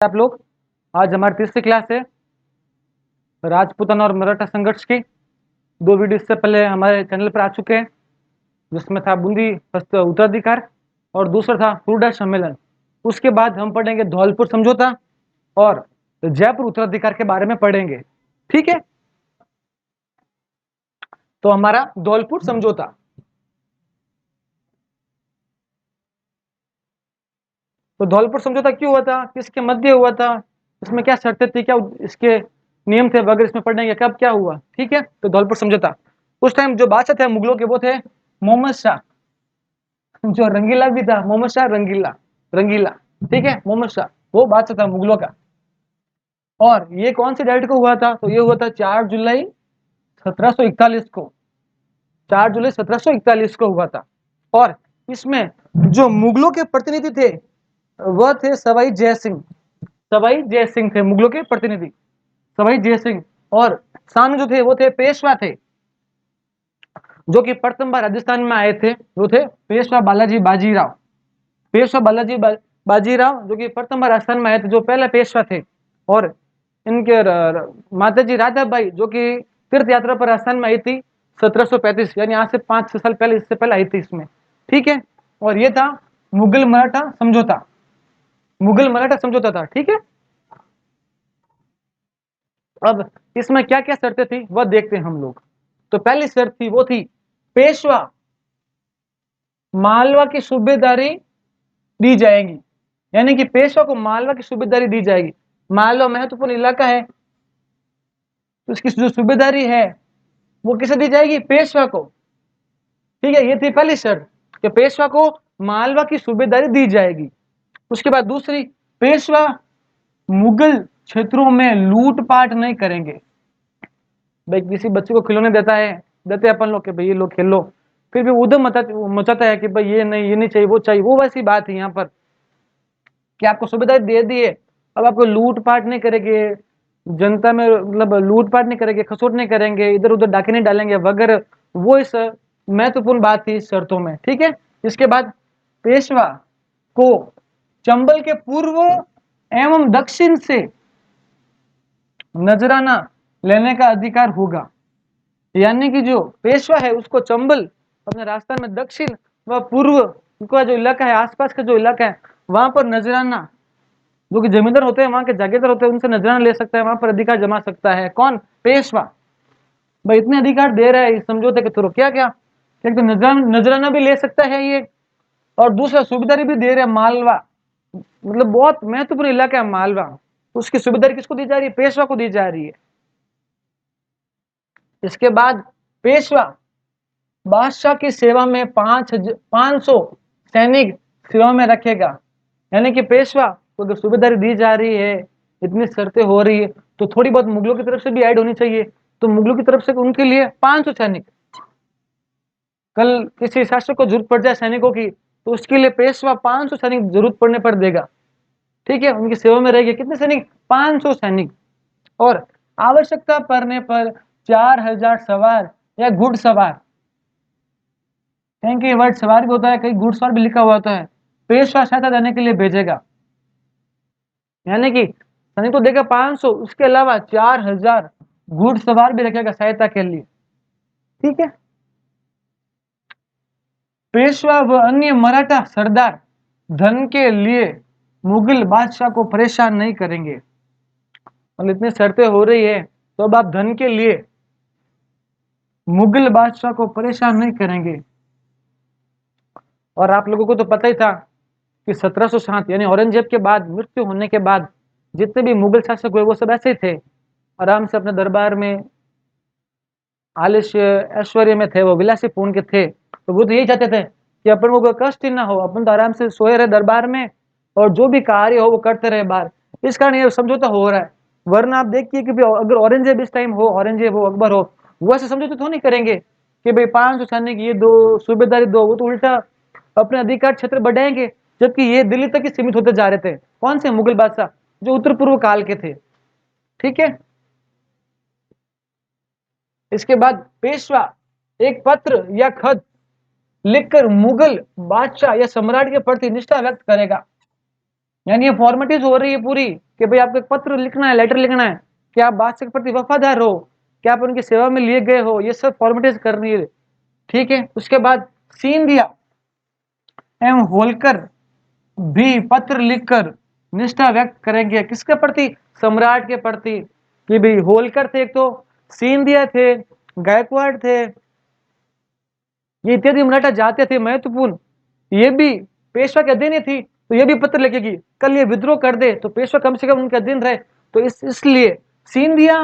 आप लोग, आज हमारी तीसरी क्लास है राजपूताना और मराठा संघर्ष की। 2 वीडियो इससे पहले हमारे चैनल पर आ चुके हैं, जिसमें था बूंदी उत्तराधिकार और दूसरा था हुरडा सम्मेलन। उसके बाद हम पढ़ेंगे धौलपुर समझौता और जयपुर उत्तराधिकार के बारे में पढ़ेंगे। ठीक है, तो हमारा धौलपुर समझौता, तो धौलपुर समझौता क्यों हुआ था, किसके मध्य हुआ था, इसमें क्या शर्तें थी, क्या इसके नियम थे वगैरह, इसमें पढ़ेंगे कब क्या हुआ। ठीक है, तो धौलपुर समझौता, उस टाइम जो बादशाह थे मुगलों के वो थे मोहम्मद शाह, जो रंगीला भी था, मोहम्मद शाह रंगीला, रंगीला। ठीक है, मोहम्मद शाह वो बादशाह था मुगलों का। और ये कौन सी डेट को हुआ था, तो ये हुआ था 4 जुलाई 1741 को, 4 जुलाई 1741 को हुआ था। और इसमें जो मुगलों के प्रतिनिधि थे वह थे सवाई जय सिंह, सवाई जय सिंह थे मुगलों के प्रतिनिधि, सवाई जय सिंह। और सामने जो थे वो थे पेशवा थे, जो कि प्रथम बार राजस्थान में आए थे, वो थे पेशवा बालाजी बाजीराव, पेशवा बालाजी बाजीराव, जो कि प्रथम बार राजस्थान में आए थे, जो पहले पेशवा थे। और इनके माताजी राधाबाई, जो कि तीर्थ यात्रा पर राजस्थान में आई थी 1735, यानी आज से 5-6 साल पहले, इससे पहले आई थी इसमें। ठीक है, और ये था मुगल मराठा समझौता, मुगल मराठा समझौता था। ठीक है, अब इसमें क्या क्या शर्तें थी वह देखते हैं हम लोग। तो पहली शर्त थी वो थी पेशवा मालवा की सूबेदारी दी जाएगी, यानी कि पेशवा को मालवा की सूबेदारी दी जाएगी। मालवा महत्वपूर्ण इलाका है, तो इसकी जो सूबेदारी है वो किसे दी जाएगी, पेशवा को। ठीक है, ये थी पहली शर्त कि पेशवा को मालवा की सूबेदारी दी जाएगी। उसके बाद दूसरी, पेशवा मुगल क्षेत्रों में लूटपाट नहीं करेंगे। भाई किसी बच्चे को खिलौने देता है, देते अपन लोग कि भाई ये लोग खेल लो, फिर भी उधम मचाता है कि भाई ये नहीं, ये नहीं चाहिए, वो चाहिए, वो वैसी बात है यहाँ पर कि आपको सुविधाएं दे दी है, अब आपको लूटपाट नहीं करेंगे, जनता में मतलब लूटपाट नहीं करेंगे, खसोट नहीं करेंगे, इधर उधर डाके नहीं डालेंगे वगैरह, वो इस महत्वपूर्ण बात थी इस शर्तों में। ठीक है, इसके बाद पेशवा को चंबल के पूर्व एवं दक्षिण से नजराना लेने का अधिकार होगा, यानी कि जो पेशवा है उसको चंबल अपने राजस्थान में दक्षिण व पूर्व का जो इलाका है, आसपास का जो इलाका है, वहां पर नजराना, जो कि जमींदार होते हैं, वहां के जागीरदार होते हैं, उनसे नजराना ले सकता है, वहां पर अधिकार जमा सकता है। कौन, पेशवा। भाई इतने अधिकार दे रहा है इस समझौते के थ्रू, क्या क्या, एक तो नजराना भी ले सकता है ये, और दूसरा सूबेदारी भी दे रहे हैं। मालवा मतलब बहुत महत्वपूर्ण इलाका है मालवा, उसकी सूबेदारी किसको दी जा रही है, पेशवा को दी जा रही है। इसके बाद पेशवा बादशाह की सेवा में 500 सैनिक सेवा में रखेगा, यानी कि पेशवा को अगर सूबेदारी दी जा रही है, इतनी शर्तें हो रही है, तो थोड़ी बहुत मुगलों की तरफ से भी ऐड होनी चाहिए। तो मुगलों की तरफ से उनके लिए 500 सैनिक, कल किसी शासक को जरूरत पड़ जाए सैनिकों की, तो उसके लिए पेशवा 500 सैनिक जरूरत पड़ने पर देगा। ठीक है, उनकी सेवा में रहेंगे कितने सैनिक, 500 सैनिक। और आवश्यकता पड़ने पर 4000 सवार या घुड़सवार, कहीं वर्ड सवार भी होता है, कहीं घुड़सवार भी लिखा हुआ होता है, पेशवा सहायता देने के लिए भेजेगा, यानी कि सैनिक तो देगा 500, उसके अलावा 4000 घुड़सवार भी रखेगा सहायता के लिए। ठीक है, पेशवा व अन्य मराठा सरदार धन के लिए मुगल बादशाह को परेशान नहीं करेंगे। मतलब इतनी शर्तें हो रही है, तो अब आप धन के लिए मुगल बादशाह को परेशान नहीं करेंगे। और आप लोगों को तो पता ही था कि 1707 यानी औरंगजेब के बाद, मृत्यु होने के बाद, जितने भी मुगल शासक हुए वो सब ऐसे ही थे, आराम से अपने दरबार में आलस्य ऐश्वर्य में थे, वो विलासीपूर्ण के थे। तो वो तो यही चाहते थे कि अपन को कोई कष्ट ही ना हो, अपन तो आराम से सोए रहे दरबार में, और जो भी कार्य हो वो करते रहे बाहर। इस कारण ये समझौता हो रहा है। वरना आप देखिए कि अगर औरंगजेब इस टाइम हो, औरंगजेब हो, अकबर हो, वो ऐसे समझौते तो नहीं करेंगे कि भाई 500 सैनिक ये दो, सूबेदारी दो, वो तो उल्टा अपने अधिकार क्षेत्र बढ़ाएंगे, जबकि ये दिल्ली तक ही सीमित होते जा रहे थे। कौन से मुगल बादशाह, जो उत्तर पूर्व काल के थे। ठीक है, इसके बाद पेशवा एक पत्र या खत लिखकर मुगल बादशाह या सम्राट के प्रति निष्ठा व्यक्त करेगा, यानी ये फॉर्मेलिटीज हो रही है पूरी, कि भाई आपको एक पत्र लिखना है, लेटर लिखना है कि आप बादशाह के प्रति वफादार हो, कि आप उनकी सेवा में लिए गए हो, ये सब फॉर्मेलिटीज करनी है। ठीक है, उसके बाद सिंधिया एवं होलकर भी पत्र लिखकर निष्ठा व्यक्त करेंगे किसके प्रति? सम्राट के प्रति। कि भाई होलकर थे, एक तो सिंधिया थे, गायकवाड़ थे, ये इत्यादि मराठा जाते थे महत्वपूर्ण, ये भी पेशवा के अधीन ही थी, तो ये भी पत्र लिखेगी। कल ये विद्रोह कर दे तो पेशवा कम से कम उनके अधीन रहे, तो इसलिए सिंधिया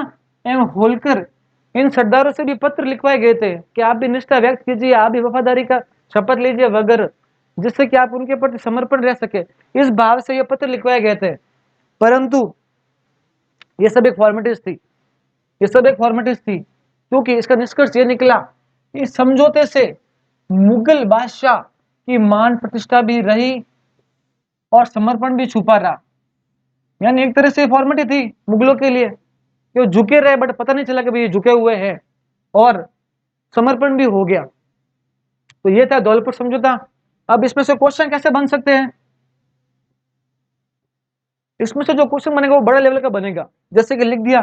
एवं होलकर इन सरदारों से भी पत्र लिखवाए गए थे कि आप भी निष्ठा व्यक्त कीजिए, आप भी वफादारी का शपथ लीजिए वगैरह, जिससे कि आप उनके प्रति समर्पण रह सके, इस भाव से ये पत्र लिखवाए गए थे। परंतु ये सब एक फॉर्मेलिटीज थी, ये सब एक फॉर्मेलिटीज थी, क्योंकि इसका निष्कर्ष ये निकला इस समझौते से मुगल बादशाह की मान प्रतिष्ठा भी रही और समर्पण भी छुपा रहा। यानी एक तरह से फॉर्मेलिटी थी मुगलों के लिए कि वो झुके रहे, बट पता नहीं चला कि भाई ये झुके हुए हैं, और समर्पण भी हो गया। तो ये था धौलपुर समझौता। अब इसमें से क्वेश्चन कैसे बन सकते हैं? इसमें से जो क्वेश्चन बनेगा वो बड़ा लेवल का बनेगा, जैसे कि लिख दिया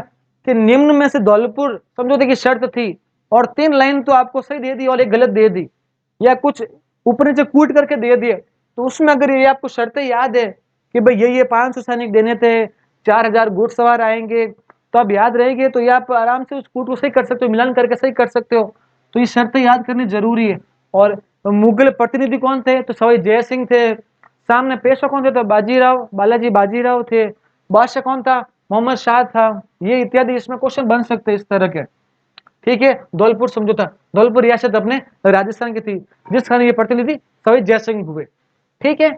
कि निम्न में से धौलपुर समझौते की शर्त थी, और 3 लाइन तो आपको सही दे दी और एक गलत दे दी, या कुछ ऊपर नीचे कूट करके दे दिए। तो उसमें अगर ये आपको शर्तें याद है कि भाई ये 500 सैनिक देने थे, 4000 घुड़सवार आएंगे, तो आप याद रहेंगे, तो ये आप आराम से उस कूट को सही कर सकते हो, मिलान करके सही कर सकते हो। तो ये शर्तें याद करनी जरूरी है। और मुगल प्रतिनिधि कौन थे? तो सवाई जय सिंह थे। सामने पेशवा कौन थे? तो बाजीराव, बालाजी बाजीराव थे। बादशाह कौन था? मोहम्मद शाह था। ये इत्यादि इसमें क्वेश्चन बन सकते हैं इस तरह के। ठीक है, धौलपुर समझौता, धौलपुर रियासत अपने राजस्थान की थी, जिस कारण ये प्रतिनिधि सवाई जय सिंह हुए। ठीक है,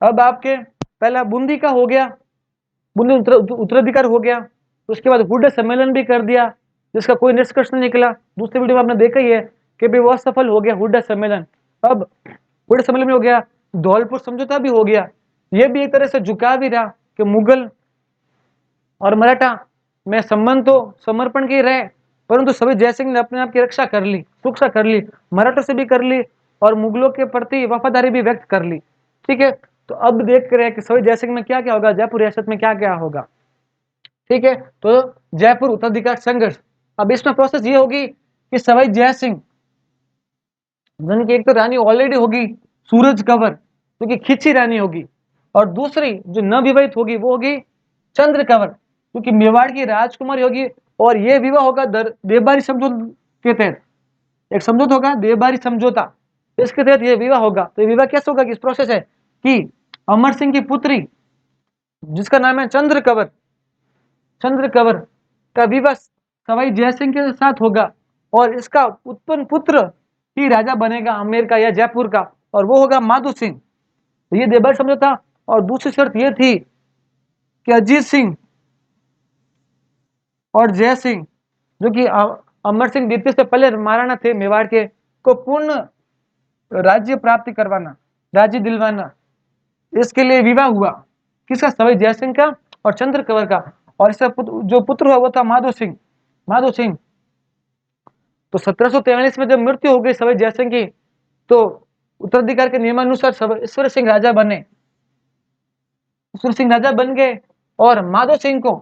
अब आपके पहला बूंदी का हो गया, बूंदी उत्तराधिकार हो गया। उसके बाद हुड्डा सम्मेलन भी कर दिया, जिसका कोई निष्कर्ष नहीं निकला। दूसरी वीडियो में आपने देखा ही है कि भी वो असफल हो गया हुड्डा सम्मेलन। अब हुड्डा सम्मेलन भी हो गया, धौलपुर समझौता भी हो गया। ये भी एक तरह से झुकाव भी रहा कि मुगल और मराठा में संबंध तो समर्पण के रहे, परंतु सभी जयसिंह ने अपने आप की रक्षा कर ली, सुरक्षा कर ली, मराठों से भी कर ली और मुगलों के प्रति वफादारी भी व्यक्त कर ली। ठीक है, तो अब देख रहे हैं कि सभी जयसिंह में क्या क्या होगा, जयपुर रियासत में क्या क्या होगा। ठीक है, तो जयपुर उत्तराधिकार संघर्ष। अब इसमें प्रोसेस ये होगी कि सवाई जय सिंह, जिनकी एक तो रानी ऑलरेडी होगी सूरज कंवर, जो कि खिची रानी होगी, और दूसरी जो नवविवाहित होगी वो होगी चंद्र कंवर, जो कि मेवाड़ की राजकुमारी होगी। और ये विवाह होगा देवबारी समझौते के तहत। एक समझौता होगा देवबारी समझौता, इसके तहत ये विवाह होगा। तो ये विवाह कैसे होगा? किस प्रोसेस है कि अमर सिंह की पुत्री, जिसका नाम है चंद्र कंवर, चंद्र कंवर का विवाह सवाई जयसिंह के साथ होगा, और इसका उत्पन्न पुत्र ही राजा बनेगा आमेर का या जयपुर का, और वो होगा माधो सिंह। तो ये देवबारी समझौता। और दूसरी शर्त ये थी कि अजीत सिंह और जय सिंह, जो कि अमर सिंह द्वितीय से पहले महाराणा थे मेवाड़ के, को पूर्ण राज्य प्राप्ति करवाना, राज्य दिलवाना, इसके लिए विवाह हुआ। किसका? सवाई जय सिंह का और चंद्र कंवर का। और इसका जो पुत्र हुआ वो था माधो सिंह, माधो सिंह। तो 1743 में जब मृत्यु हो गई सवाई जय सिंह की, तो उत्तराधिकार के नियमानुसार ईश्वर सिंह राजा बने, ईश्वर सिंह राजा बन गए, और माधो सिंह को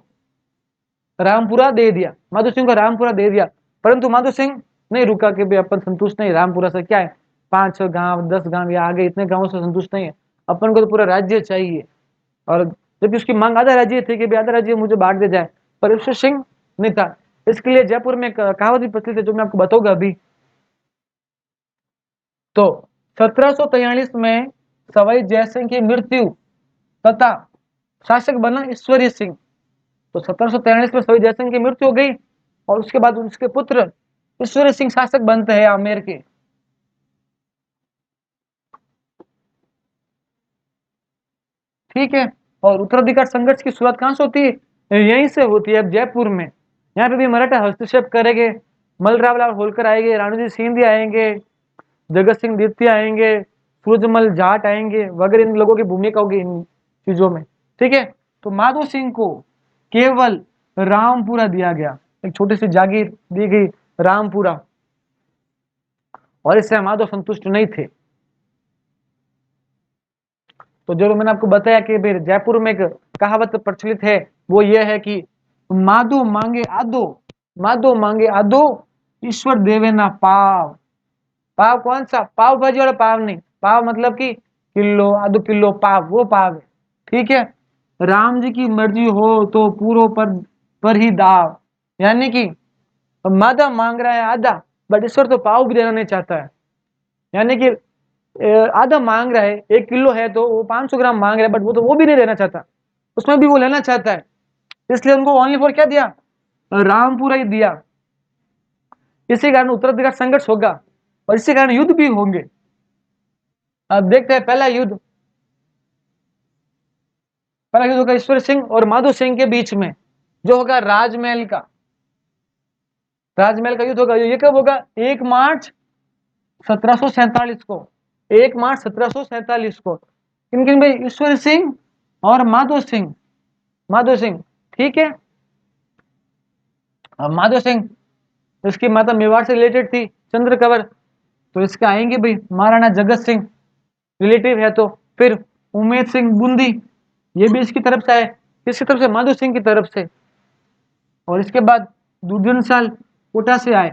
रामपुरा दे दिया, माधो सिंह को रामपुरा दे दिया। परंतु माधो सिंह नहीं रुका कि भाई अपन संतुष्ट नहीं, रामपुरा से क्या है, 5-6 गांव 10 गांव या आगे इतने गांवों से संतुष्ट नहीं है, अपन को तो पूरा राज्य चाहिए। और जबकि उसकी मांग आधा राज्य थी कि आधा राज्य मुझे बांट दे जाए, पर ईश्वर सिंह नहीं था। इसके लिए जयपुर में कहावत भी प्रचलित है, जो मैं आपको बताऊंगा अभी। तो 1743 में सवाई जयसिंह की मृत्यु तथा शासक बना ईश्वरीय सिंह। तो 1743 में सवाई जयसिंह की मृत्यु हो गई, और उसके बाद उसके पुत्र ईश्वरीय सिंह शासक बनते हैं आमेर के। ठीक है, और उत्तराधिकार संघर्ष की शुरुआत कहां से होती है? यहीं से होती है, अब जयपुर में। यहाँ पे भी मराठा हस्तक्षेप करेंगे, मलरावलाल होलकर आएंगे, राणोजी सिंधिया आएंगे, जगत सिंह द्वितीय आएंगे, सूरजमल जाट आएंगे वगैरह, इन लोगों की भूमिका होगी इन चीजों में। ठीक है, तो माधो सिंह को केवल रामपुरा दिया गया, एक छोटी सी जागीर दी गई रामपुरा, और इससे माधव संतुष्ट नहीं थे। तो जो मैंने आपको बताया कि भाई जयपुर में एक कहावत प्रचलित है, वो ये है कि माधो मांगे आदो, माधो मांगे आदो, ईश्वर देवे ना पाव। पाव कौन सा? पाव भाजी वाला पाव नहीं, पाव मतलब कि किलो, आधो किलो पाव, वो पाव है। ठीक है, राम जी की मर्जी हो तो पूरो पर ही दाव, यानी कि माधा मांग रहा है आधा, बट ईश्वर तो पाव भी देना नहीं चाहता है। यानी कि आधा मांग रहा है, 1 किलो है तो वो 500 ग्राम मांग रहा है, बट वो तो वो भी नहीं देना चाहता, उसमें भी वो लेना चाहता है। इसलिए उनको ओनली फॉर क्या दिया? रामपुरा ही दिया। इसी कारण उत्तराधिकार संघर्ष होगा और इसी कारण युद्ध भी होंगे। अब देखते हैं पहला युद्ध। पहला युद्ध होगा ईश्वर सिंह और माधो सिंह के बीच में, जो होगा राजमहल का। राजमहल का युद्ध होगा। ये कब होगा? 1 मार्च 1747 को। 1 मार्च 1747 को। किन किन भाई? ईश्वर सिंह और माधो सिंह। माधो सिंह, ठीक है। अब माधो सिंह, इसकी माता मेवाड़ से रिलेटेड थी, चंद्र कंवर, तो इसके आएंगे भाई महाराणा जगत सिंह, रिलेटिव है। तो फिर उमेद सिंह बूंदी, ये भी इसकी तरफ से आए। किसकी तरफ से? माधो सिंह की तरफ से। और इसके बाद दुर्जन साल कोटा से आए।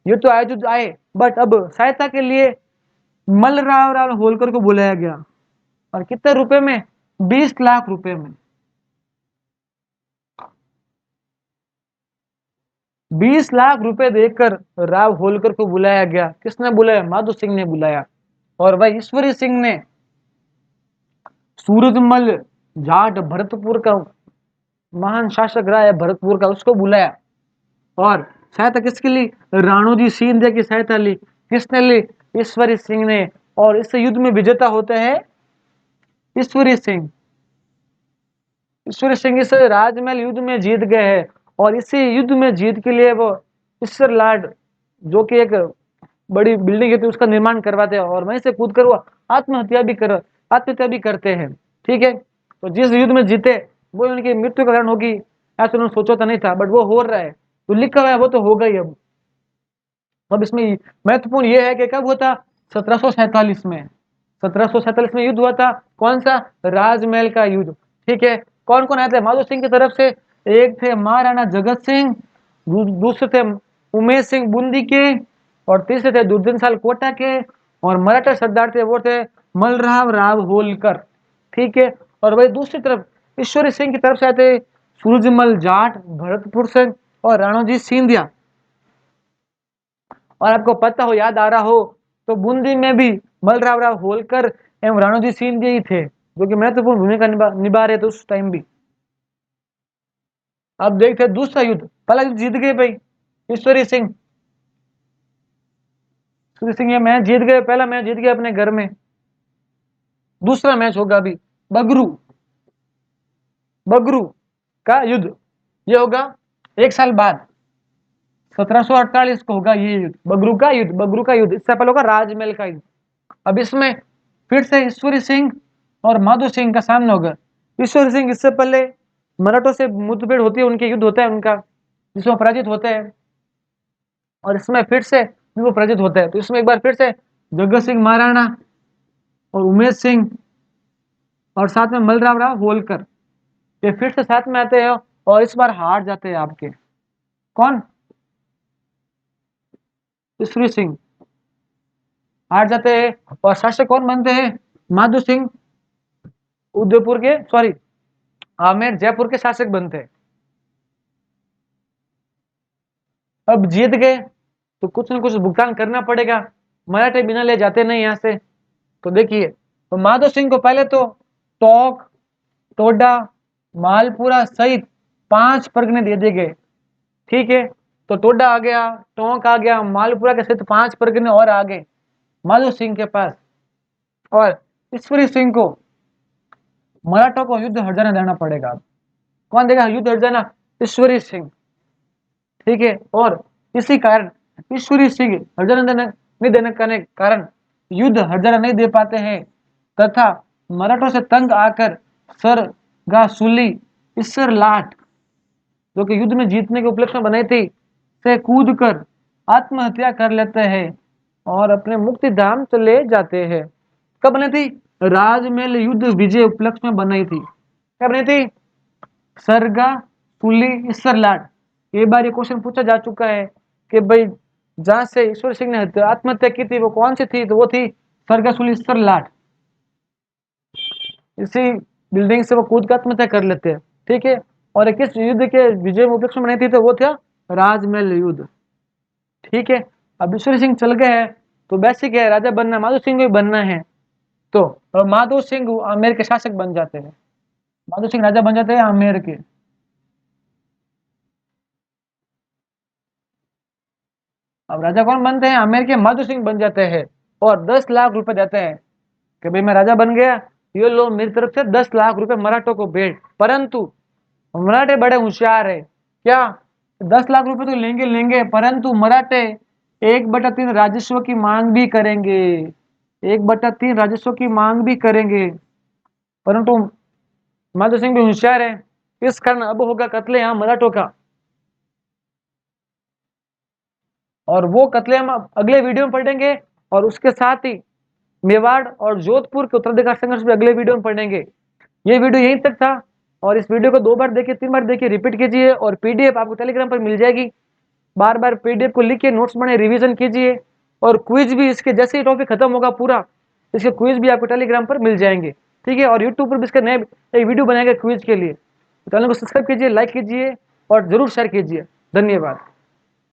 ये तो आए जो आए, बट अब सहायता के लिए मलराव राव होलकर को बुलाया गया। और कितने रुपए में? 20 लाख रुपए में। 20 लाख रुपए देकर राव होलकर को बुलाया गया। किसने बुलाया? माधो सिंह ने बुलाया। और भाई ईश्वरी सिंह ने सूरजमल जाट भरतपुर का महान शासक रहा है, भरतपुर का, उसको बुलाया। और सहायता किसके लिए? राणोजी सिंधिया की सहायता ली। किसने ली? ईश्वरी सिंह ने। और इस युद्ध में विजेता होते हैं ईश्वरी सिंह। ईश्वरी सिंह इस राजमहल युद्ध में जीत गए हैं। और इसी युद्ध में जीत के लिए वो ईश्वर लाड, जो कि एक बड़ी बिल्डिंग है, उसका निर्माण करवाते हैं और वहीं से कूद कर वो आत्महत्या भी करते हैं। ठीक है, तो जिस युद्ध में जीते वो उनकी मृत्यु का कारण होगी, ऐसा उन्होंने सोचा तो नहीं था, बट वो हो रहा है, तो लिखा हुआ है, वो तो हो गई। अब इसमें महत्वपूर्ण ये है कि कब हुआ था? 1747 में। 1747 में युद्ध हुआ था। कौन सा? राजमहल का युद्ध। ठीक है, कौन कौन आए थे माधो सिंह की तरफ से? एक थे महाराणा जगत सिंह, दूसरे थे उमेश सिंह बूंदी के, और तीसरे थे दुर्जन साल कोटा के, और मराठा सरदार थे वो थे मलराव राव होलकर। ठीक है, और वही दूसरी तरफ ईश्वरी सिंह की तरफ से आए थे सूरजमल जाट भरतपुर से और राणोजी सिंधिया। और आपको पता हो, याद आ रहा हो, तो बूंदी में भी मलराव राव होलकर एवं राणोजी सिंधिया ही थे, जो कि महत्वपूर्ण भूमिका निभा रहे थे उस टाइम भी। अब देखते हैं दूसरा युद्ध। पहला युद्ध जीत गए भाई ईश्वरी सिंह। ईश्वरी सिंह ये मैच जीत गए, पहला मैच जीत गए अपने घर में। दूसरा मैच होगा अभी बगरू, बगरू का युद्ध। ये होगा 1 साल बाद, 1748 को होगा ये युद्ध, बगरू का युद्ध। बगरू का युद्ध, इससे पहले होगा राजमहल का युद्ध। अब इसमें फिर से ईश्वरी सिंह और माधो सिंह का सामना होगा। ईश्वरी सिंह इससे पहले मराठों से मुठभेड़ होती है, उनके युद्ध होता है उनका, जिसमें पराजित होते हैं। और इसमें फिर से वो पराजित होता है, तो इसमें एक बार फिर से जगत सिंह महाराणा और उमेश सिंह और साथ में मलराव राव होलकर, ये फिर से साथ में आते हैं और इस बार हार जाते हैं आपके। कौन? ईश्वरी सिंह हार जाते हैं और शासक कौन बनते हैं? माधो सिंह उदयपुर के, सॉरी आमेर जयपुर के शासक बनते हैं। अब जीत गए तो कुछ न कुछ भुगतान करना पड़ेगा, मराठे बिना ले जाते नहीं यहाँ से। तो देखिए, तो माधो सिंह को पहले तो टोंक, टोडा, मालपुरा सहित 5 परगने दे दिए गए। ठीक है, तो टोडा आ गया, टोंक आ गया, मालपुरा के सहित 5 परगने और आ गए माधो सिंह के पास। और ईश्वरी सिंह को मराठों को युद्ध हर जाना देना पड़ेगा। कौन देगा युद्ध हर जाना? ईश्वरी सिंह। ठीक है, और इसी कारण ईश्वरी सिंह हरजाना नहीं देने के कारण युद्ध हरजाना नहीं दे पाते हैं, तथा मराठों से तंग आकर सरगासुली ईश्वर लाट, जो कि युद्ध में जीतने के उपलक्ष्य में बनाई थी, से कूद कर आत्महत्या कर लेते हैं और अपने मुक्ति धाम चले जाते हैं। कब बनी थी? राजमहल युद्ध विजय उपलक्ष्य में बनाई थी। क्या बनी थी? सरगा सुली इसरलाट। ये बार ये क्वेश्चन पूछा जा चुका है कि भाई जहां से ईश्वर सिंह ने आत्महत्या की थी वो कौन सी थी, तो वो थी सरगासुली इसरलाट। इसी बिल्डिंग से वो कूद कर आत्महत्या कर लेते हैं, ठीक है। और ये किस युद्ध के विजय उपलक्ष्य में बनाई थी, तो वो था राजमहल युद्ध, ठीक है। अब ईश्वर सिंह चल गए हैं तो बेसिक है राजा बनना, माधो सिंह को भी बनना है, तो माधो सिंह आमेर के शासक बन जाते हैं। माधो सिंह राजा बन जाते हैं आमेर के। अब राजा कौन बनते हैं? आमेर के माधो सिंह बन जाते हैं और 10 लाख रुपए देते हैं कि भाई मैं राजा बन गया, ये लो मेरी तरफ से 10 लाख रुपए मराठों को भेंट। परंतु मराठे बड़े होशियार है, क्या 10 लाख रुपए तो लेंगे लेंगे, परंतु मराठे 1/3 राजस्व की मांग भी करेंगे, 1/3 राजस्व की मांग भी करेंगे। परंतु माधो सिंह भी होशियार है, इस कारण अब होगा कत्लेआम मराठों का। और वो कत्लेआम अगले वीडियो में पढ़ेंगे, और उसके साथ ही मेवाड़ और जोधपुर के उत्तराधिकार संघर्ष भी अगले वीडियो में पढ़ेंगे। ये वीडियो यहीं तक था, और इस वीडियो को 2 बार देखिए, 3 बार देखिए, रिपीट कीजिए, और पीडीएफ आपको टेलीग्राम पर मिल जाएगी। बार बार पीडीएफ को लिखिए, नोट्स बनाए, रिवीजन कीजिए, और क्विज भी इसके जैसे ही टॉपिक खत्म होगा पूरा, इसके क्विज भी आपको टेलीग्राम पर मिल जाएंगे, ठीक है। और यूट्यूब पर भी इसका नया एक वीडियो बनाएगा क्विज के लिए। चैनल को सब्सक्राइब कीजिए, लाइक कीजिए और जरूर शेयर कीजिए। धन्यवाद।